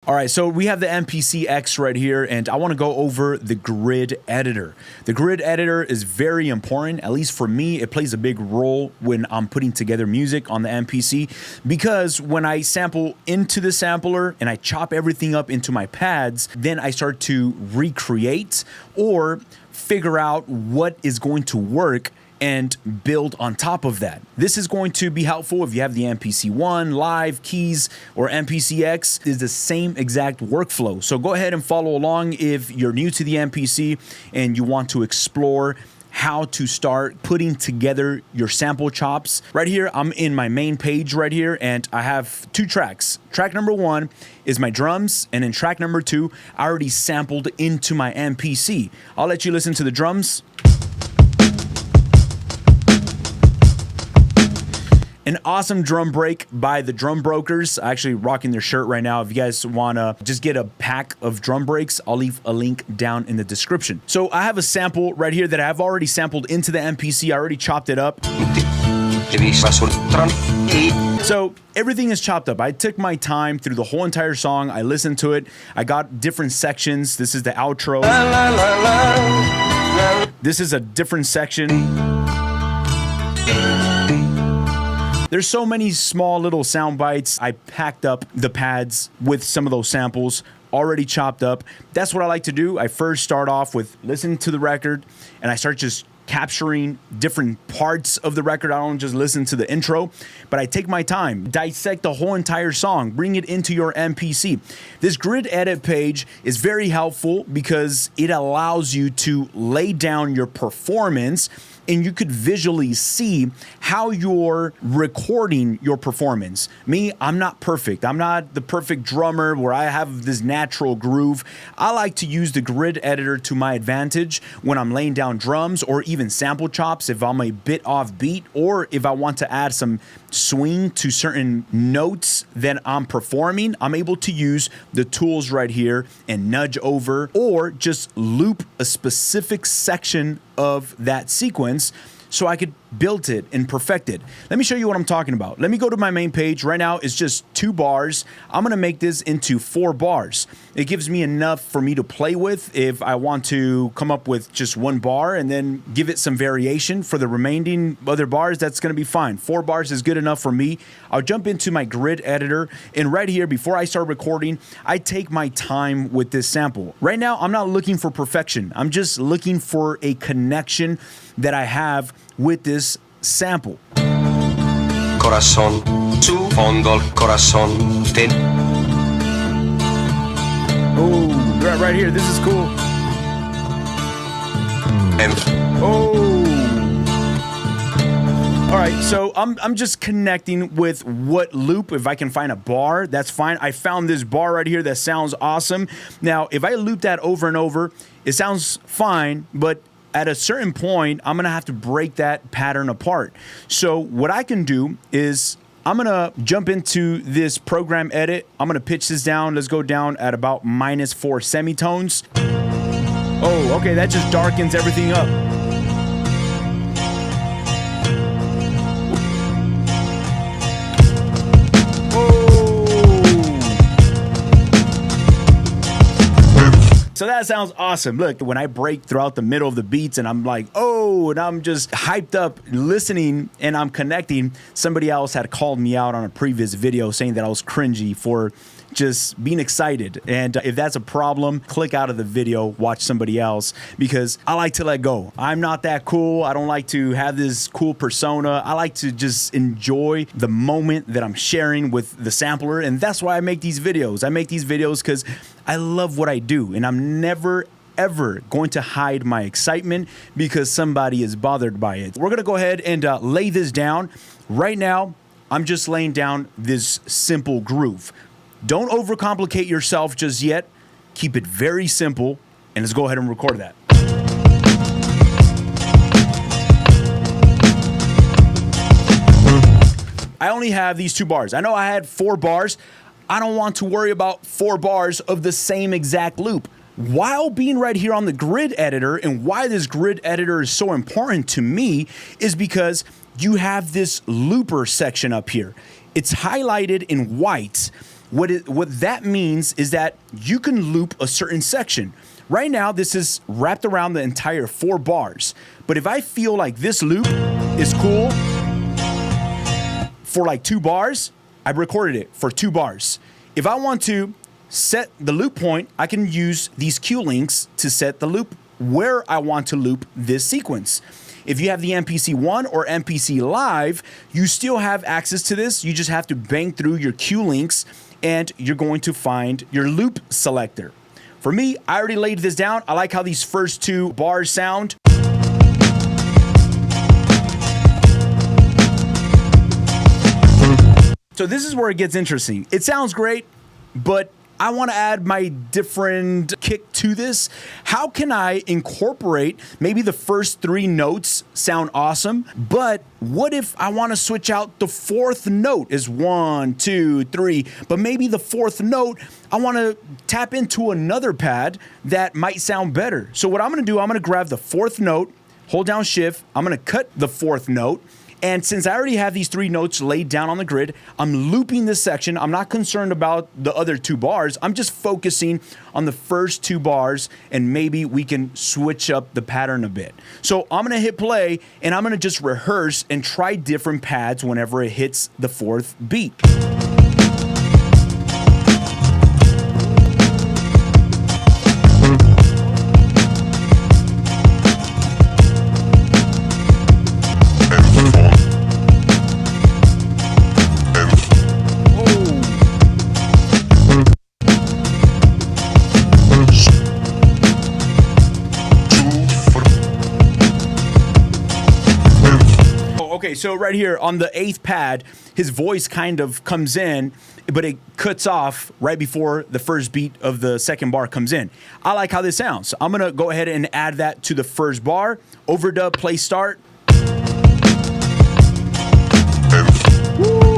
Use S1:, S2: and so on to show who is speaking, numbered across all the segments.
S1: All right, so we have the MPC X right here, and I want to go over the grid editor. The grid editor is very important, at least for me. It plays a big role when I'm putting together music on the MPC, because when I sample into the sampler and I chop everything up into my pads, then I start to recreate or figure out what is going to work and build on top of that. This is going to be helpful if you have the MPC-1, Live, Keys, or MPC-X. Is the same exact workflow. So go ahead and follow along if you're new to the MPC and you want to explore how to start putting together your sample chops. Right here, I'm in my main page right here, and I have two tracks. Track number 1 is my drums, and in track number 2, I already sampled into my MPC. I'll let you listen to the drums. An awesome drum break by the Drum Brokers. Actually rocking their shirt right now. If you guys want to just get a pack of drum breaks, I'll leave a link down in the description. So I have a sample right here that I've already sampled into the MPC. I already chopped it up. So everything is chopped up. I took my time through the whole entire song. I listened to it. I got different sections. This is the outro. This is a different section. There's so many small little sound bites. I packed up the pads with some of those samples already chopped up. That's what I like to do. I first start off with listening to the record, and I start just capturing different parts of the record. I don't just listen to the intro, but I take my time, dissect the whole entire song, bring it into your MPC. This grid edit page is very helpful because it allows you to lay down your performance, and you could visually see how you're recording your performance. Me, I'm not perfect. I'm not the perfect drummer where I have this natural groove. I like to use the grid editor to my advantage when I'm laying down drums or even sample chops if I'm a bit off beat, or if I want to add some swing to certain notes that I'm performing. I'm able to use the tools right here and nudge over or just loop a specific section of that sequence so I could build it and perfect it. Let me show you what I'm talking about. Let me go to my main page. Right now it's just 2 bars. I'm gonna make this into 4 bars. It gives me enough for me to play with if I want to come up with just 1 bar and then give it some variation for the remaining other bars. That's gonna be fine. 4 bars is good enough for me. I'll jump into my grid editor, and right here, before I start recording, I take my time with this sample. Right now, I'm not looking for perfection. I'm just looking for a connection that I have with this sample.
S2: Corazón, su fondo al corazón.
S1: Oh, right here, this is cool. Oh. All right, so I'm just connecting with what loop. If I can find a bar, that's fine. I found this bar right here that sounds awesome. Now, if I loop that over and over, it sounds fine, but at a certain point, I'm gonna have to break that pattern apart. So what I can do is I'm gonna jump into this program edit. I'm gonna pitch this down. Let's go down at about -4 semitones. Oh, okay, that just darkens everything up. So that sounds awesome. Look, when I break throughout the middle of the beats and I'm like, oh, and I'm just hyped up listening and I'm connecting. Somebody else had called me out on a previous video saying that I was cringy for just being excited. And if that's a problem, click out of the video, watch somebody else, because I like to let go. I'm not that cool. I don't like to have this cool persona. I like to just enjoy the moment that I'm sharing with the sampler. And that's why I make these videos. I make these videos because I love what I do, and I'm never ever going to hide my excitement because somebody is bothered by it. We're gonna go ahead and lay this down. Right now, I'm just laying down this simple groove. Don't overcomplicate yourself just yet. Keep it very simple, and let's go ahead and record that. I only have these 2 bars. I know I had 4 bars. I don't want to worry about 4 bars of the same exact loop. While being right here on the grid editor, and why this grid editor is so important to me is because you have this looper section up here. It's highlighted in white, What that means is that you can loop a certain section. Right now, this is wrapped around the entire 4 bars. But if I feel like this loop is cool for like 2 bars, I recorded it for 2 bars. If I want to set the loop point, I can use these cue links to set the loop where I want to loop this sequence. If you have the MPC 1 or MPC Live, you still have access to this. You just have to bang through your cue links and you're going to find your loop selector. For me, I already laid this down. I like how these first 2 bars sound. So this is where it gets interesting. It sounds great, but I want to add my different kick to this. How can I incorporate maybe the first 3 notes sound awesome, but what if I want to switch out the 4th note is 1, 2, 3, but maybe the 4th note, I want to tap into another pad that might sound better. So what I'm going to do, I'm going to grab the 4th note, hold down shift, I'm going to cut the 4th note. And since I already have these 3 notes laid down on the grid, I'm looping this section. I'm not concerned about the other 2 bars. I'm just focusing on the first 2 bars, and maybe we can switch up the pattern a bit. So I'm gonna hit play, and I'm gonna just rehearse and try different pads whenever it hits the 4th beat. Okay, so right here on the 8th pad, his voice kind of comes in, but it cuts off right before the first beat of the 2nd bar comes in. I like how this sounds. So I'm gonna go ahead and add that to the first bar. Overdub, play start. Woo.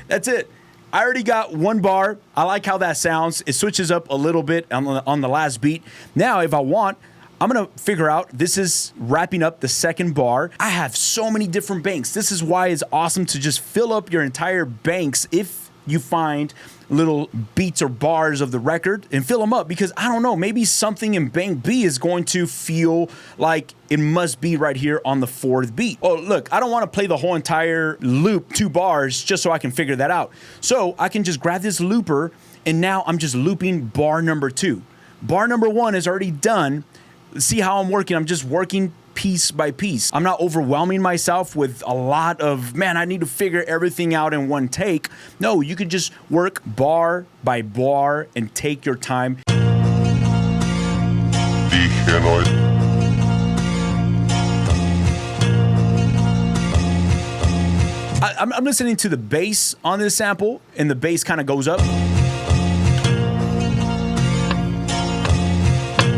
S1: That's it. I already got 1 bar. I like how that sounds. It switches up a little bit on the last beat. Now, if I want, I'm gonna figure out, this is wrapping up the 2nd bar. I have so many different banks. This is why it's awesome to just fill up your entire banks if you find little beats or bars of the record and fill them up, because I don't know, maybe something in bank B is going to feel like it must be right here on the 4th beat. Oh, look, I don't want to play the whole entire loop 2 bars just so I can figure that out. So I can just grab this looper, and now I'm just looping bar number 2. Bar number 1 is already done. See how I'm working? I'm just working piece by piece. I'm not overwhelming myself with a lot of, man, I need to figure everything out in one take. No, you can just work bar by bar and take your time. I'm listening to the bass on this sample, and the bass kind of goes up.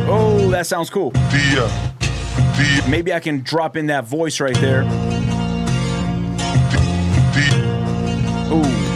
S1: Oh, that sounds cool. Maybe I can drop in that voice right there. Ooh.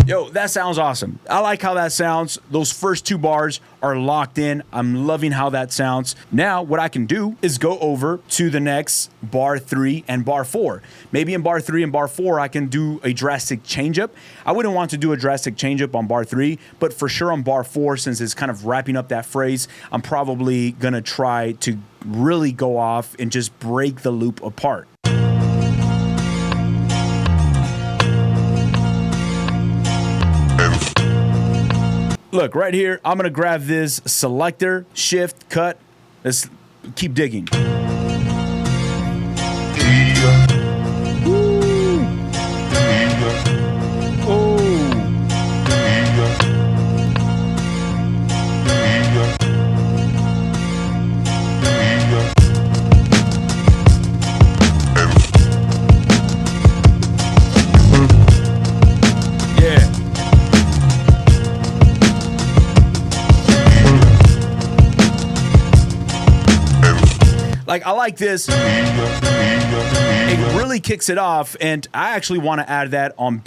S1: Yo, that sounds awesome. I like how that sounds. Those first 2 bars are locked in. I'm loving how that sounds. Now, what I can do is go over to the next bar 3 and bar 4. Maybe in bar 3 and bar 4, I can do a drastic changeup. I wouldn't want to do a drastic changeup on bar 3, but for sure on bar 4, since it's kind of wrapping up that phrase, I'm probably gonna try to really go off and just break the loop apart. Look, right here, I'm gonna grab this selector, shift, cut. Let's keep digging. Like, I like this. It really kicks it off, and I actually want to add that on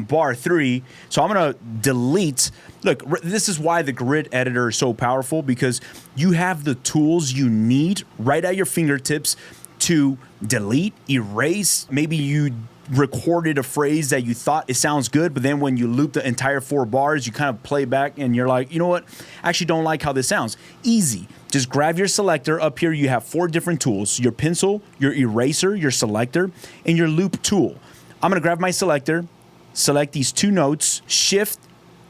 S1: bar 3. So I'm going to delete. Look, this is why the grid editor is so powerful, because you have the tools you need right at your fingertips to delete, erase. Maybe you recorded a phrase that you thought it sounds good, but then when you loop the entire 4 bars, you kind of play back and you're like, you know what? I actually don't like how this sounds. Easy. Just grab your selector. Up here, you have 4 different tools: your pencil, your eraser, your selector, and your loop tool. I'm going to grab my selector, select these 2 notes, shift,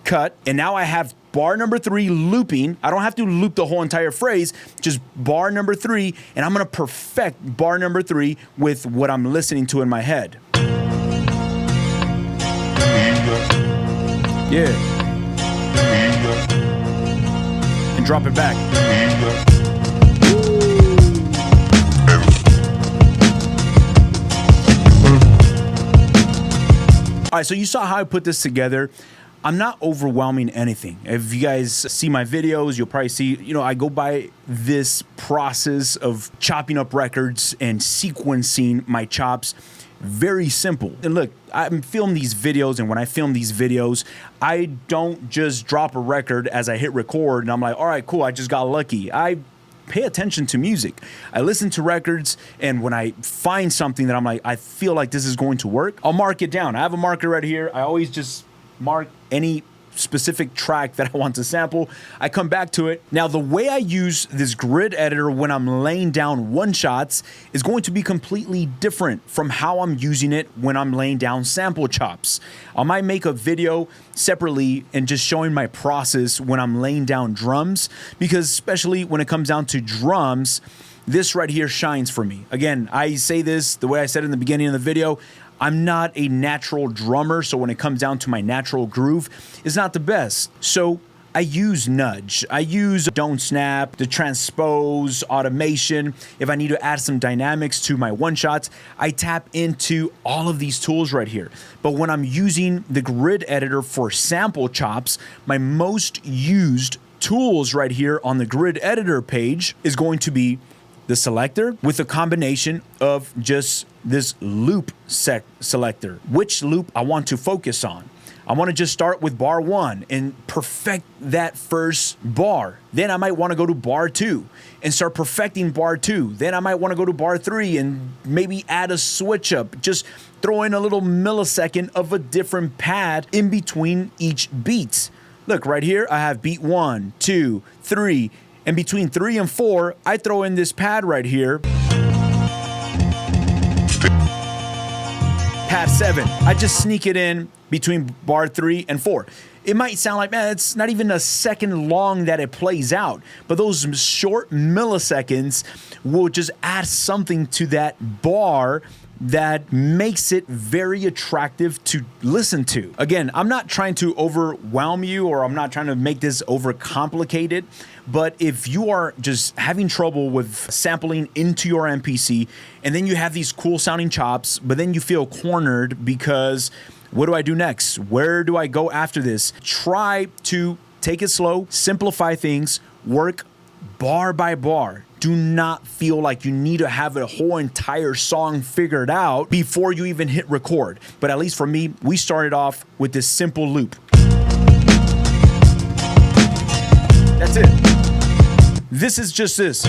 S1: cut, and now I have bar number 3 looping. I don't have to loop the whole entire phrase, just bar number 3, and I'm going to perfect bar number 3 with what I'm listening to in my head. Yeah. And drop it back. All right, so you saw how I put this together. I'm not overwhelming anything. If you guys see my videos, you'll probably see, I go by this process of chopping up records and sequencing my chops. Very simple. And look, I'm filming these videos, and when I film these videos, I don't just drop a record as I hit record and I'm like, all right, cool, I just got lucky. I pay attention to music. I listen to records, and when I find something that I'm like, I feel like this is going to work, I'll mark it down. I have a marker right here. I always just mark any specific track that I want to sample. I come back to it. Now, the way I use this grid editor when I'm laying down one-shots is going to be completely different from how I'm using it when I'm laying down sample chops. I might make a video separately and just showing my process when I'm laying down drums, because especially when it comes down to drums, this right here shines for me. Again, I say this the way I said in the beginning of the video. I'm not a natural drummer, so when it comes down to my natural groove, it's not the best. So I use nudge. I use don't snap, the transpose, automation. If I need to add some dynamics to my one-shots, I tap into all of these tools right here. But when I'm using the grid editor for sample chops, my most used tools right here on the grid editor page is going to be the selector with a combination of just this loop selector, which loop I want to focus on. I want to just start with bar 1 and perfect that first bar. Then I might want to go to bar 2 and start perfecting bar 2. Then I might want to go to bar 3 and maybe add a switch up. Just throw in a little millisecond of a different pad in between each beat. Look, right here, I have beat 1, 2, 3, and between 3 and 4, I throw in this pad right here. Pad 7. I just sneak it in between bar 3 and 4. It might sound like, man, it's not even a second long that it plays out, but those short milliseconds will just add something to that bar that makes it very attractive to listen to. Again, I'm not trying to overwhelm you, or I'm not trying to make this overcomplicated, but if you are just having trouble with sampling into your MPC, and then you have these cool sounding chops, but then you feel cornered because what do I do next? Where do I go after this? Try to take it slow, simplify things, work bar by bar. Do not feel like you need to have a whole entire song figured out before you even hit record. But at least for me, we started off with this simple loop. That's it. This is just this.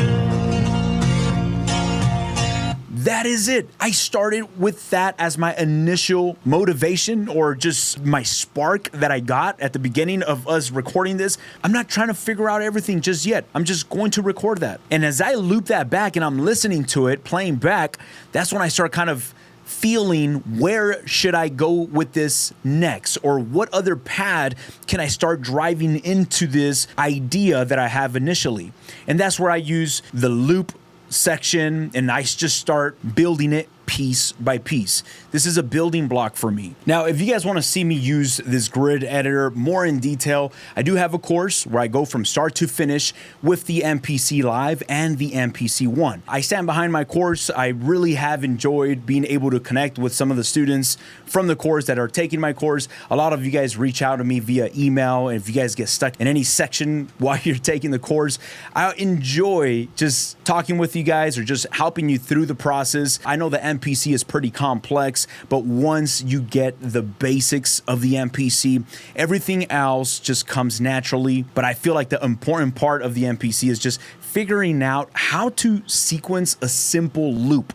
S1: That is it. I started with that as my initial motivation, or just my spark that I got at the beginning of us recording this. I'm not trying to figure out everything just yet. I'm just going to record that. And as I loop that back and I'm listening to it, playing back, that's when I start kind of feeling, where should I go with this next? Or what other pad can I start driving into this idea that I have initially? And that's where I use the loop section, and I just start building it piece by piece. This is a building block for me. Now, if you guys want to see me use this grid editor more in detail, I do have a course where I go from start to finish with the MPC Live and the MPC One. I stand behind my course. I really have enjoyed being able to connect with some of the students from the course that are taking my course. A lot of you guys reach out to me via email, and if you guys get stuck in any section while you're taking the course, I enjoy just talking with you guys or just helping you through the process. I know the MPC is pretty complex, but once you get the basics of the MPC, everything else just comes naturally. But I feel like the important part of the MPC is just figuring out how to sequence a simple loop.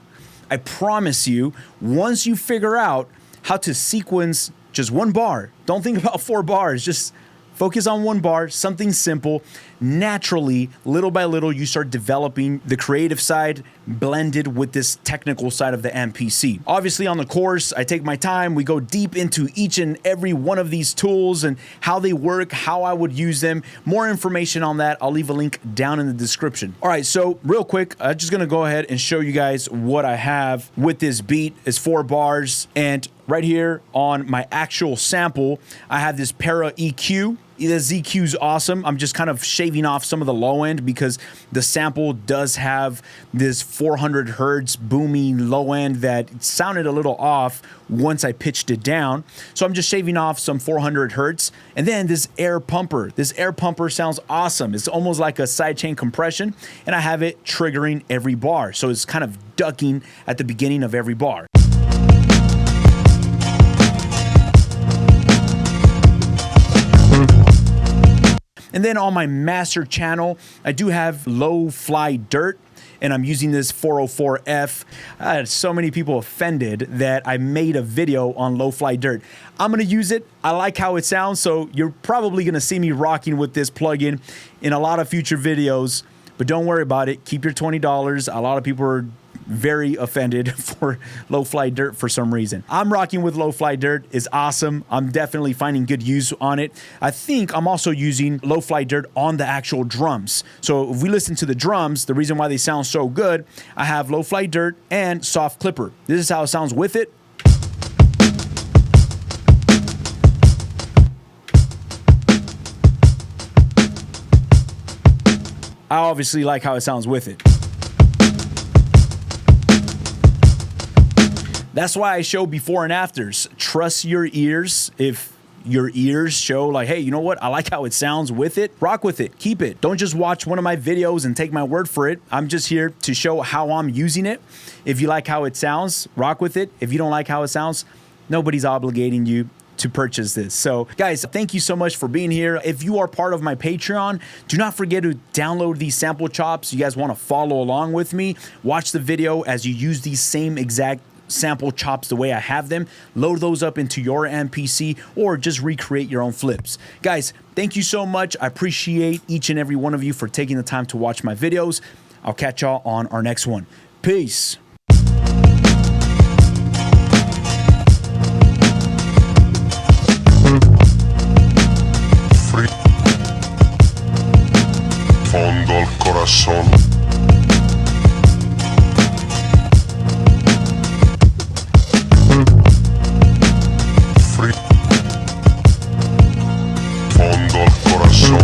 S1: I promise you, once you figure out how to sequence just one bar, don't think about 4 bars, just focus on 1 bar, something simple. Naturally, little by little, you start developing the creative side blended with this technical side of the MPC. Obviously, on the course, I take my time. We go deep into each and every one of these tools and how they work, how I would use them. More information on that, I'll leave a link down in the description. All right, so real quick, I'm just gonna go ahead and show you guys what I have with this beat. It's 4 bars, and right here on my actual sample, I have this Para EQ. The ZQ is awesome. I'm just kind of shaving off some of the low end because the sample does have this 400 hertz booming low end that sounded a little off once I pitched it down. So I'm just shaving off some 400 hertz. And then this air pumper. This air pumper sounds awesome. It's almost like a sidechain compression, and I have it triggering every bar. So it's kind of ducking at the beginning of every bar. And then on my master channel, I do have Low Fly Dirt, and I'm using this 404F. I had so many people offended that I made a video on Low Fly Dirt. I'm gonna use it. I like how it sounds, so you're probably gonna see me rocking with this plugin in a lot of future videos, but don't worry about it. Keep your $20. A lot of people are very offended for Low Fly Dirt for some reason. I'm rocking with Low Fly Dirt. It's awesome. I'm definitely finding good use on it. I think I'm also using Low Fly Dirt on the actual drums. So if we listen to the drums, the reason why they sound so good, I have Low Fly Dirt and Soft Clipper. This is how it sounds with it. I obviously like how it sounds with it. That's why I show before and afters. Trust your ears. If your ears show like, hey, you know what? I like how it sounds with it. Rock with it. Keep it. Don't just watch one of my videos and take my word for it. I'm just here to show how I'm using it. If you like how it sounds, rock with it. If you don't like how it sounds, nobody's obligating you to purchase this. So guys, thank you so much for being here. If you are part of my Patreon, do not forget to download these sample chops. You guys want to follow along with me, watch the video as you use these same exact sample chops the way I have them, load those up into your MPC or just recreate your own flips. Guys, thank you so much. I appreciate each and every one of you for taking the time to watch my videos. I'll catch y'all on our next one. Peace.
S2: Fondo al corazón. Fondo al corazón.